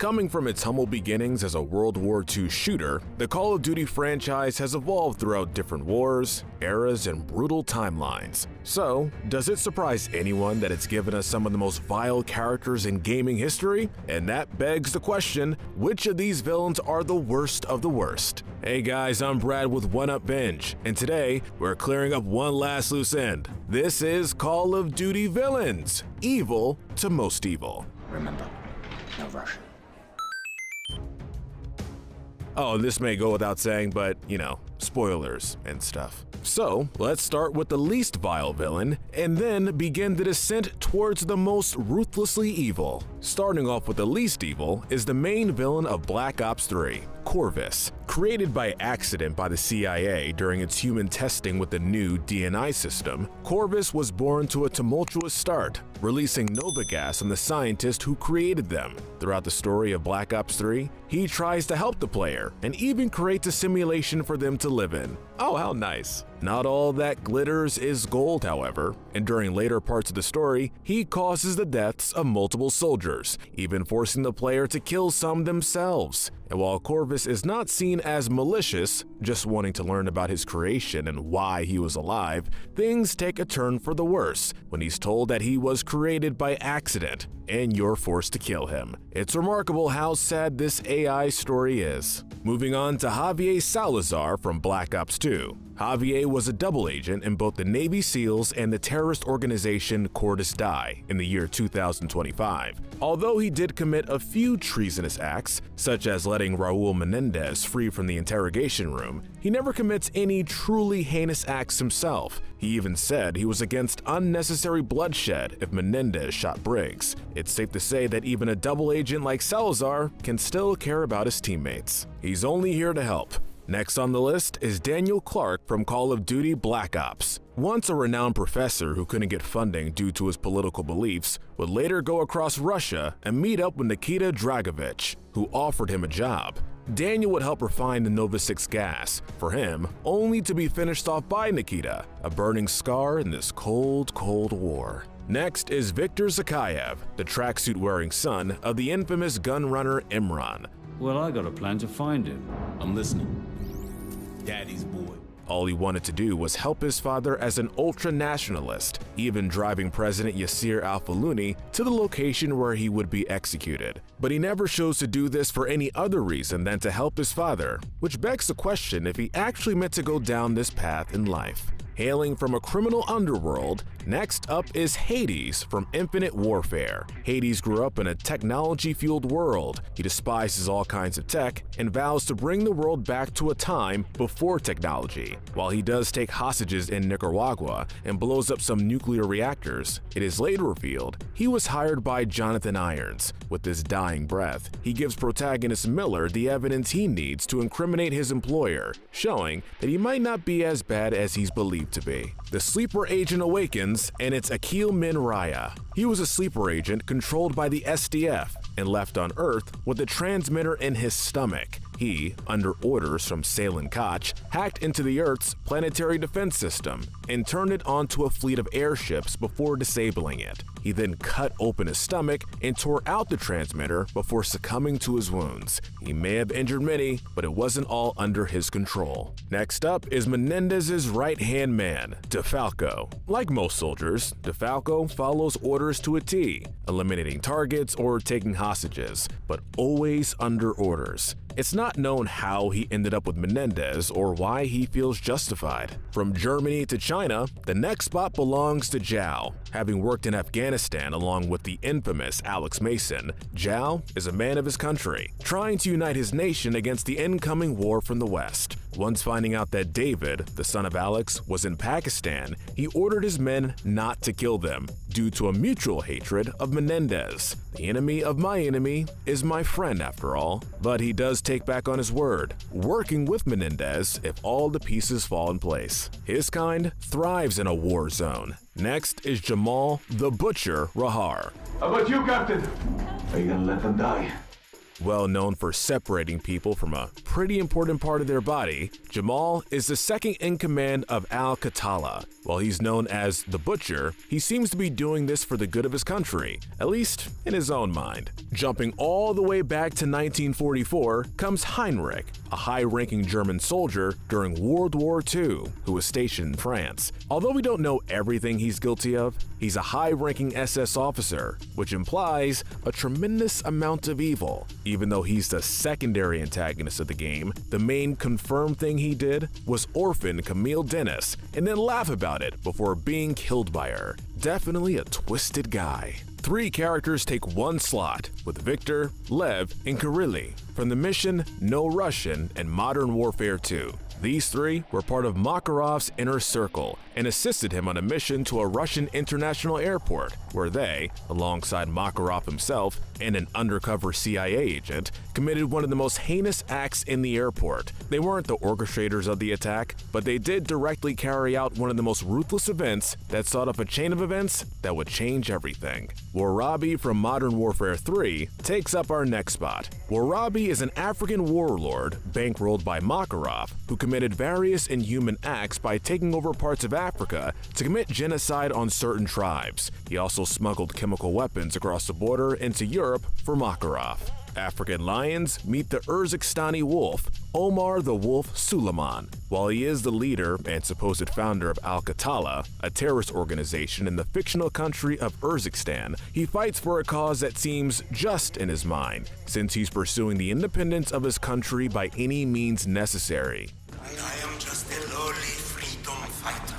Coming from its humble beginnings as a World War II shooter, the Call of Duty franchise has evolved throughout different wars, eras, and brutal timelines. So, does it surprise anyone that it's given us some of the most vile characters in gaming history? And that begs the question, which of these villains are the worst of the worst? Hey guys, I'm Brad with One Up Binge, and today we're clearing up one last loose end. This is Call of Duty Villains, evil to most evil. Remember, no rush. Oh, this may go without saying, but, spoilers and stuff. So, let's start with the least vile villain, and then begin the descent towards the most ruthlessly evil. Starting off with the least evil is the main villain of Black Ops 3, Corvus. Created by accident by the CIA during its human testing with the new DNI system, Corvus was born to a tumultuous start, releasing Nova gas on the scientist who created them. Throughout the story of Black Ops 3, he tries to help the player and even creates a simulation for them to live in. Oh, how nice. Not all that glitters is gold, however, and during later parts of the story, he causes the deaths of multiple soldiers, even forcing the player to kill some themselves. And while Corvus is not seen as malicious, just wanting to learn about his creation and why he was alive, things take a turn for the worse when he's told that he was created by accident and you're forced to kill him. It's remarkable how sad this AI story is. Moving on to Javier Salazar from Black Ops 2. Javier was a double agent in both the Navy SEALs and the terrorist organization Cordis Die in the year 2025. Although he did commit a few treasonous acts, such as letting Raul Menendez free from the interrogation room, he never commits any truly heinous acts himself. He even said he was against unnecessary bloodshed if Menendez shot Briggs. It's safe to say that even a double agent like Salazar can still care about his teammates. He's only here to help. Next on the list is Daniel Clark from Call of Duty Black Ops. Once a renowned professor who couldn't get funding due to his political beliefs, would later go across Russia and meet up with Nikita Dragovich, who offered him a job. Daniel would help refine the Nova 6 gas, for him, only to be finished off by Nikita, a burning scar in this cold, cold war. Next is Viktor Zakayev, the tracksuit-wearing son of the infamous gunrunner Imran. Well, I got a plan to find him. I'm listening. Daddy's boy. All he wanted to do was help his father as an ultra-nationalist, even driving President Yasser Al-Faluni to the location where he would be executed. But he never chose to do this for any other reason than to help his father, which begs the question if he actually meant to go down this path in life. Hailing from a criminal underworld, next up is Hades from Infinite Warfare. Hades grew up in a technology-fueled world. He despises all kinds of tech and vows to bring the world back to a time before technology. While he does take hostages in Nicaragua and blows up some nuclear reactors, it is later revealed he was hired by Jonathan Irons. With his dying breath, he gives protagonist Miller the evidence he needs to incriminate his employer, showing that he might not be as bad as he's believed to be. The sleeper agent awakens, and it's Akil Min Raya. He was a sleeper agent controlled by the SDF and left on Earth with a transmitter in his stomach. He, under orders from Salen Koch, hacked into the Earth's planetary defense system and turned it onto a fleet of airships before disabling it. He then cut open his stomach and tore out the transmitter before succumbing to his wounds. He may have injured many, but it wasn't all under his control. Next up is Menendez's right-hand man, DeFalco. Like most soldiers, DeFalco follows orders to a T, eliminating targets or taking hostages, but always under orders. It's not known how he ended up with Menendez or why he feels justified. From Germany to China, the next spot belongs to Zhao. Having worked in Afghanistan along with the infamous Alex Mason, Zhao is a man of his country, trying to unite his nation against the incoming war from the West. Once finding out that David, the son of Alex, was in Pakistan, he ordered his men not to kill them due to a mutual hatred of Menendez. The enemy of my enemy is my friend after all, but he does take back on his word, working with Menendez if all the pieces fall in place. His kind thrives in a war zone. Next is Jamal the Butcher Rahar. How about you, Captain? Are you gonna let them die? Well known for separating people from a pretty important part of their body, Jamal is the second in command of Al-Qatala. While he's known as the Butcher, he seems to be doing this for the good of his country, at least in his own mind. Jumping all the way back to 1944 comes Heinrich, a high-ranking German soldier during World War II who was stationed in France. Although we don't know everything he's guilty of, he's a high-ranking SS officer, which implies a tremendous amount of evil. Even though he's the secondary antagonist of the game, the main confirmed thing he did was orphan Camille Dennis and then laugh about it before being killed by her. Definitely a twisted guy. 3 characters take one slot, with Victor, Lev, and Kirili from the mission No Russian and Modern Warfare 2. These 3 were part of Makarov's inner circle and assisted him on a mission to a Russian international airport, where they, alongside Makarov himself and an undercover CIA agent, committed one of the most heinous acts in the airport. They weren't the orchestrators of the attack, but they did directly carry out one of the most ruthless events that set off a chain of events that would change everything. Warabi from Modern Warfare 3 takes up our next spot. Warabi is an African warlord bankrolled by Makarov who committed various inhuman acts by taking over parts of Africa to commit genocide on certain tribes. He also smuggled chemical weapons across the border into Europe for Makarov. African lions meet the Urzikistani wolf, Omar the Wolf Suleiman. While he is the leader and supposed founder of Al-Qatala, a terrorist organization in the fictional country of Urzikistan, he fights for a cause that seems just in his mind, since he's pursuing the independence of his country by any means necessary. I am just a lowly freedom fighter.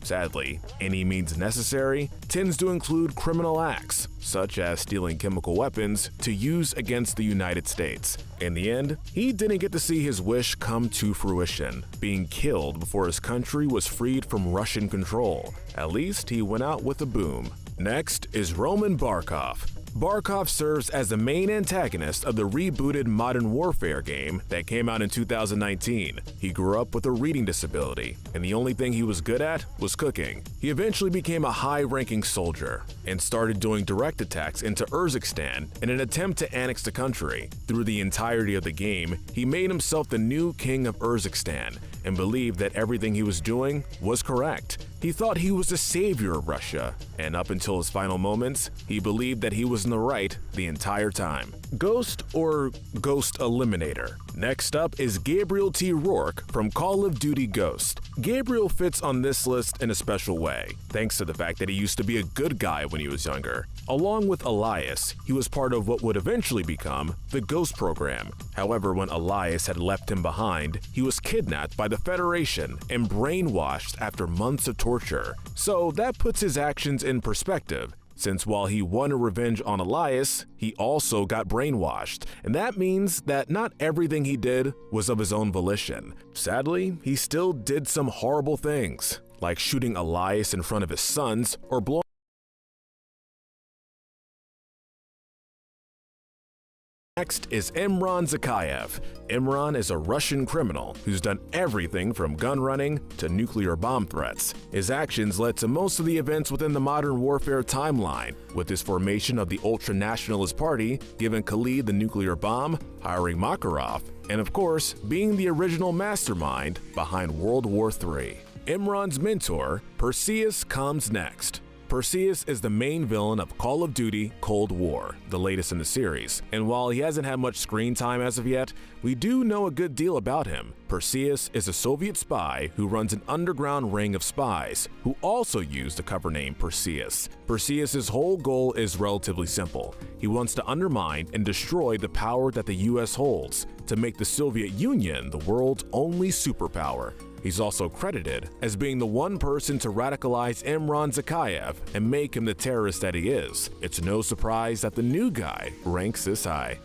Sadly, any means necessary tends to include criminal acts, such as stealing chemical weapons to use against the United States. In the end, he didn't get to see his wish come to fruition, being killed before his country was freed from Russian control. At least he went out with a boom. Next is Roman Barkov. Barkov serves as the main antagonist of the rebooted Modern Warfare game that came out in 2019. He grew up with a reading disability, and the only thing he was good at was cooking. He eventually became a high-ranking soldier and started doing direct attacks into Urzikistan in an attempt to annex the country. Through the entirety of the game, he made himself the new king of Urzikistan and believed that everything he was doing was correct. He thought he was the savior of Russia, and up until his final moments, he believed that he was in the right the entire time. Ghost or Ghost Eliminator. Next up is Gabriel T. Rourke from Call of Duty Ghost. Gabriel fits on this list in a special way, thanks to the fact that he used to be a good guy when he was younger. Along with Elias, he was part of what would eventually become the Ghost program. However, when Elias had left him behind, he was kidnapped by the Federation and brainwashed after months of torture. So that puts his actions in perspective, since while he wanted revenge on Elias, he also got brainwashed, and that means that not everything he did was of his own volition. Sadly, he still did some horrible things, like shooting Elias in front of his sons or blowing Next is Imran Zakayev. Imran is a Russian criminal who's done everything from gun running to nuclear bomb threats. His actions led to most of the events within the Modern Warfare timeline, with his formation of the ultra-nationalist party, giving Khalid the nuclear bomb, hiring Makarov, and of course, being the original mastermind behind World War III. Imran's mentor, Perseus, comes next. Perseus is the main villain of Call of Duty Cold War, the latest in the series, and while he hasn't had much screen time as of yet, we do know a good deal about him. Perseus is a Soviet spy who runs an underground ring of spies, who also use the cover name Perseus. Perseus's whole goal is relatively simple. He wants to undermine and destroy the power that the US holds, to make the Soviet Union the world's only superpower. He's also credited as being the one person to radicalize Imran Zakayev and make him the terrorist that he is. It's no surprise that the new guy ranks this high.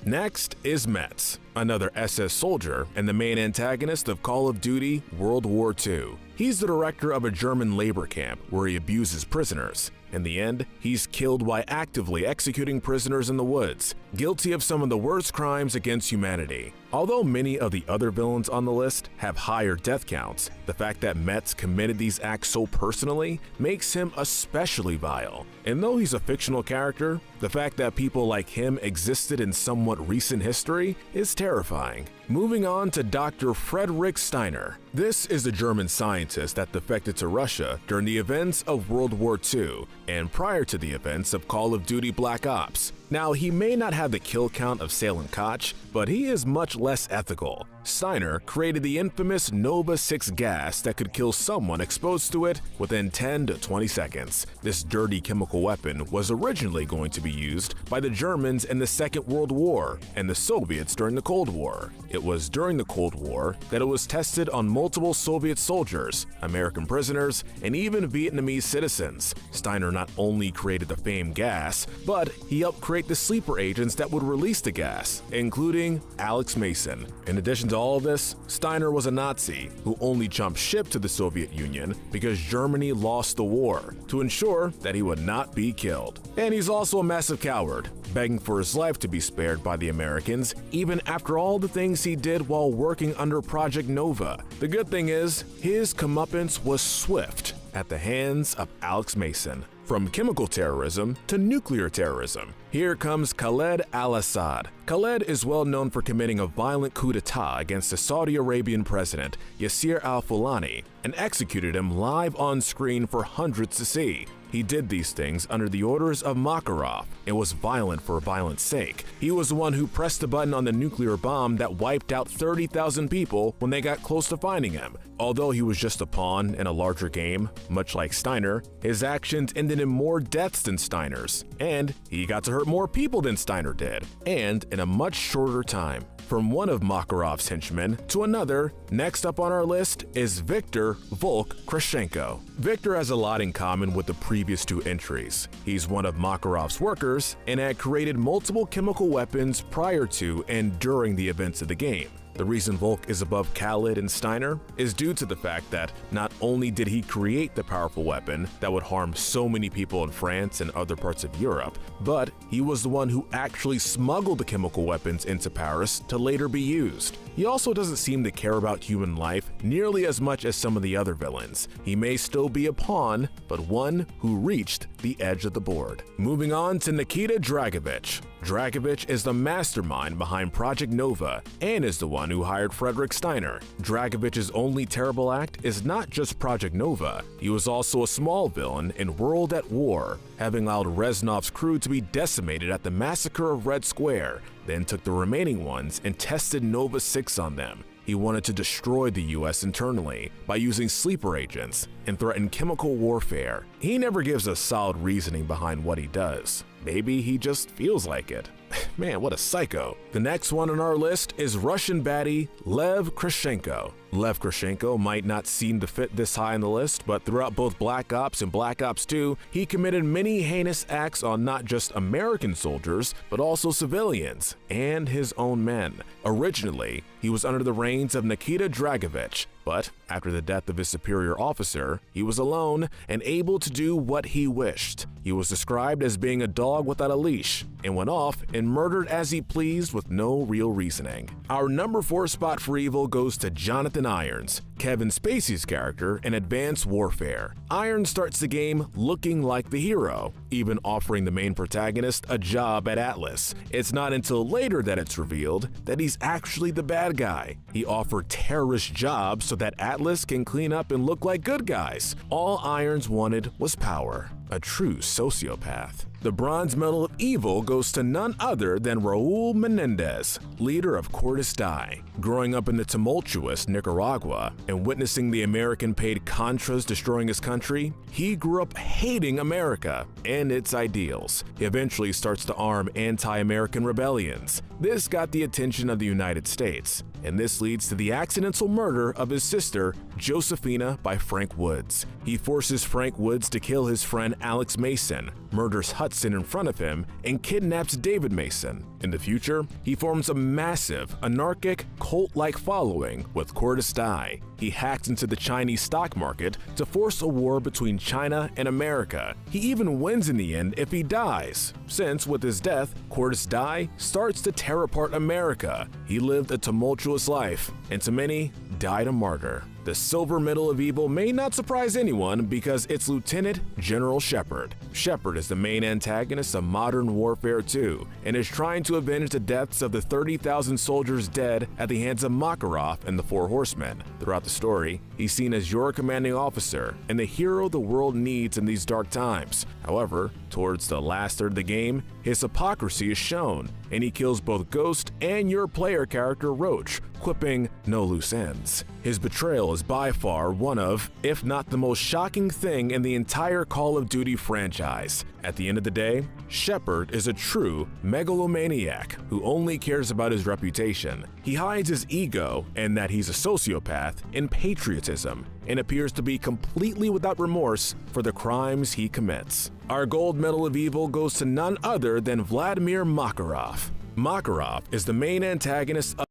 Next is Metz, another SS soldier and the main antagonist of Call of Duty World War II. He's the director of a German labor camp where he abuses prisoners. In the end, he's killed while actively executing prisoners in the woods. guilty of some of the worst crimes against humanity. Although many of the other villains on the list have higher death counts, the fact that Metz committed these acts so personally makes him especially vile. And though he's a fictional character, the fact that people like him existed in somewhat recent history is terrifying. Moving on to Dr. Friedrich Steiner. This is a German scientist that defected to Russia during the events of World War II and prior to the events of Call of Duty Black Ops. Now, he may not have the kill count of Salem Koch, but he is much less ethical. Steiner created the infamous Nova 6 gas that could kill someone exposed to it within 10 to 20 seconds. This dirty chemical weapon was originally going to be used by the Germans in the Second World War and the Soviets during the Cold War. It was during the Cold War that it was tested on multiple Soviet soldiers, American prisoners, and even Vietnamese citizens. Steiner not only created the famed gas, but he helped create the sleeper agents that would release the gas, including Alex Mason. In addition to all of this, Steiner was a Nazi who only jumped ship to the Soviet Union because Germany lost the war to ensure that he would not be killed. And he's also a massive coward, begging for his life to be spared by the Americans, even after all the things he did while working under Project Nova. The good thing is, his comeuppance was swift at the hands of Alex Mason. From chemical terrorism to nuclear terrorism, here comes Khaled al-Assad. Khaled is well known for committing a violent coup d'etat against the Saudi Arabian president Yasser al-Fulani and executed him live on screen for hundreds to see. He did these things under the orders of Makarov and was violent for violence sake. He was the one who pressed the button on the nuclear bomb that wiped out 30,000 people when they got close to finding him. Although he was just a pawn in a larger game, much like Steiner, his actions ended in more deaths than Steiner's, and he got to hurt more people than Steiner did, and in a much shorter time. From one of Makarov's henchmen to another, next up on our list is Viktor Volk Krashenko. Viktor has a lot in common with the previous two entries. He's one of Makarov's workers and had created multiple chemical weapons prior to and during the events of the game. The reason Volk is above Khaled and Steiner is due to the fact that not only did he create the powerful weapon that would harm so many people in France and other parts of Europe, but he was the one who actually smuggled the chemical weapons into Paris to later be used. He also doesn't seem to care about human life nearly as much as some of the other villains. He may still be a pawn, but one who reached the edge of the board. Moving on to Nikita Dragovich. Dragovich is the mastermind behind Project Nova and is the one who hired Friedrich Steiner. Dragovich's only terrible act is not just Project Nova. He was also a small villain in World at War, having allowed Reznov's crew to be decimated at the massacre of Red Square, then took the remaining ones and tested Nova 6 on them. He wanted to destroy the US internally by using sleeper agents and threatened chemical warfare. He never gives us solid reasoning behind what he does. Maybe he just feels like it. Man, what a psycho. The next one on our list is Russian baddie Lev Krashenko. Lev Krashenko might not seem to fit this high on the list, but throughout both Black Ops and Black Ops 2, he committed many heinous acts on not just American soldiers, but also civilians and his own men. Originally, he was under the reigns of Nikita Dragovich, but after the death of his superior officer, he was alone and able to do what he wished. He was described as being a dog without a leash and went off and murdered as he pleased with no real reasoning. Our number 4 spot for evil goes to Jonathan Irons, Kevin Spacey's character in Advanced Warfare. Irons starts the game looking like the hero, even offering the main protagonist a job at Atlas. It's not until later that it's revealed that he's actually the bad guy. He offered terrorist jobs so that Atlas can clean up and look like good guys. All Irons wanted was power. A true sociopath. The Bronze Medal of Evil goes to none other than Raul Menendez, leader of Cortes Die. Growing up in the tumultuous Nicaragua and witnessing the American-paid Contras destroying his country, he grew up hating America and its ideals. He eventually starts to arm anti-American rebellions. This got the attention of the United States, and this leads to the accidental murder of his sister, Josephina, by Frank Woods. He forces Frank Woods to kill his friend Alex Mason, murders Hudson in front of him, and kidnaps David Mason. In the future, he forms a massive, anarchic, cult-like following with Cordis Dai. He hacks into the Chinese stock market to force a war between China and America. He even wins in the end if he dies, since with his death, Cordis Dai starts to tear apart America. He lived a tumultuous life, and to many, died a martyr. The silver medal of evil may not surprise anyone because it's Lieutenant General Shepard. Shepard is the main antagonist of modern warfare 2 and is trying to avenge the deaths of the 30,000 soldiers dead at the hands of Makarov and the Four Horsemen. Throughout the story, he's seen as your commanding officer and the hero the world needs in these dark times. However, towards the last third of the game, his hypocrisy is shown, and he kills both Ghost and your player character Roach, quipping no loose ends. His betrayal is by far one of, if not the most shocking thing in the entire Call of Duty franchise. At the end of the day, Shepard is a true megalomaniac who only cares about his reputation. He hides his ego and that he's a sociopath in patriotism and appears to be completely without remorse for the crimes he commits. Our gold medal of evil goes to none other than Vladimir Makarov. Makarov is the main antagonist of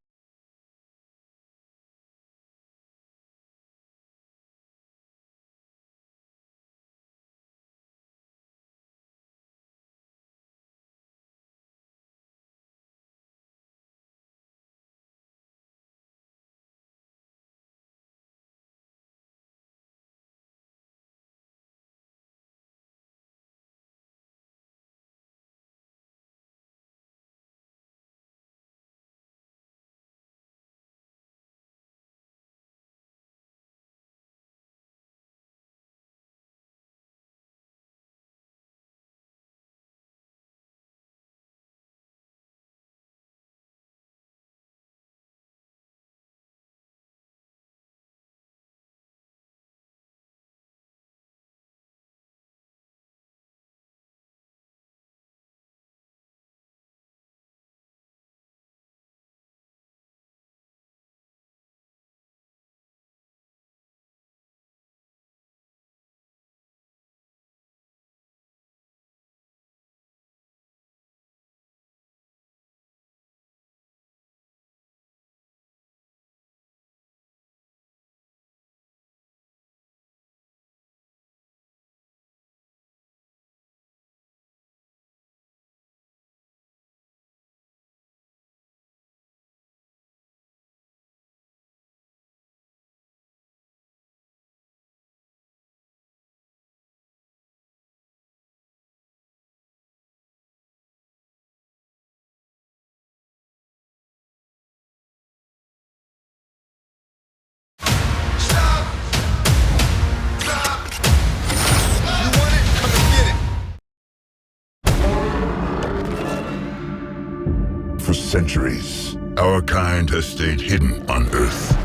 For centuries, our kind has stayed hidden on Earth.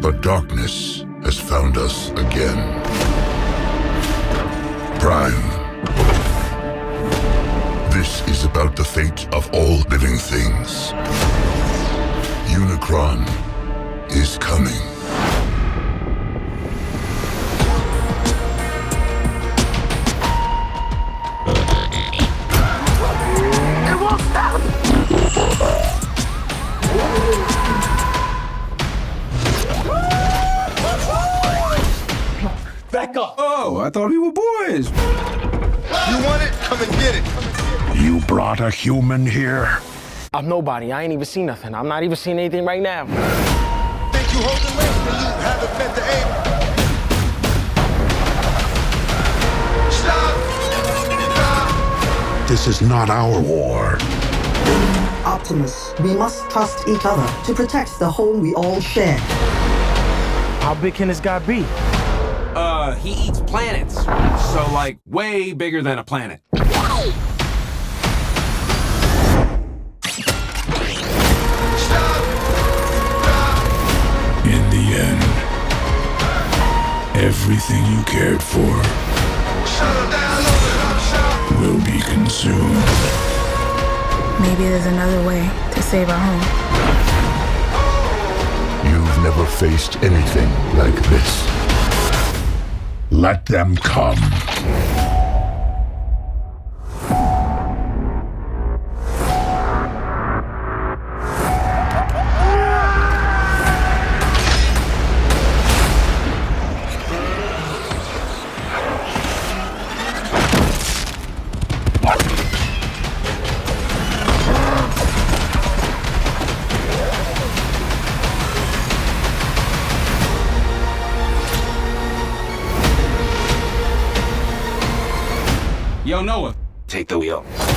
But darkness has found us again. Prime. This is about the fate of all living things. Unicron is coming. Back up! Oh, I thought we were boys. You want it? Come and get it. You brought a human here? I'm nobody. I ain't even seen nothing. I'm not even seeing anything right now. Think you hold the list and you haven't met the aim. Stop! This is not our war. Optimus, we must trust each other to protect the home we all share. How big can this guy be? He eats planets. So, like, way bigger than a planet. In the end, everything you cared for will be consumed. Maybe there's another way to save our home. You've never faced anything like this. Let them come. Yo, Noah. Take the wheel.